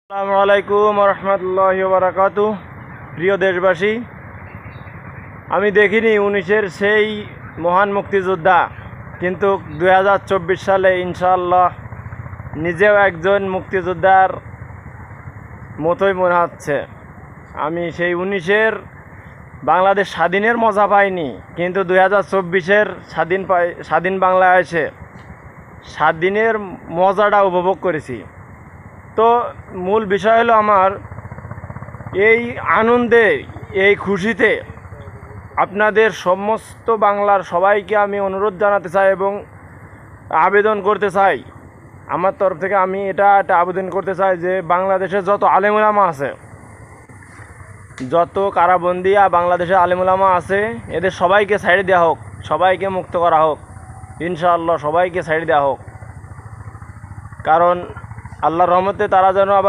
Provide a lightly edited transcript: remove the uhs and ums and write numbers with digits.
আসসালামু আলাইকুম রহমতুল্লাহি ওয়া বারাকাতুহু। প্রিয় দেশবাসী, আমি দেখিনি 19-এর সেই মহান মুক্তিযোদ্ধা, কিন্তু 2024 সালে ইনশাআল্লাহ নিজেও একজন মুক্তিযোদ্ধার মতোই মনে হচ্ছে। আমি সেই 19-এর বাংলাদেশ স্বাধীনের মজা পাইনি, কিন্তু 2024-এর স্বাধীন বাংলায় এসে স্বাধীনের মজাটা উপভোগ করেছি। তো মূল বিষয় হলো আমার এই আনন্দে, এই খুশিতে আপনাদের সমস্ত বাংলার সবাইকে আমি অনুরোধ জানাতে চাই এবং আবেদন করতে চাই। আমার তরফ থেকে আমি এটা আবেদন করতে চাই যে বাংলাদেশে যত আলেম ওলামা আছে, যত কারাবন্দিয়া বাংলাদেশে আলেম ওলামা আছে, এদের সবাইকে ছাড়ে দেওয়া হোক, সবাইকে মুক্ত করা হোক ইনশাআল্লাহ, সবাইকে ছাড়ে দেওয়া হোক। কারণ আল্লাহর রহমতে তারা যেন আবার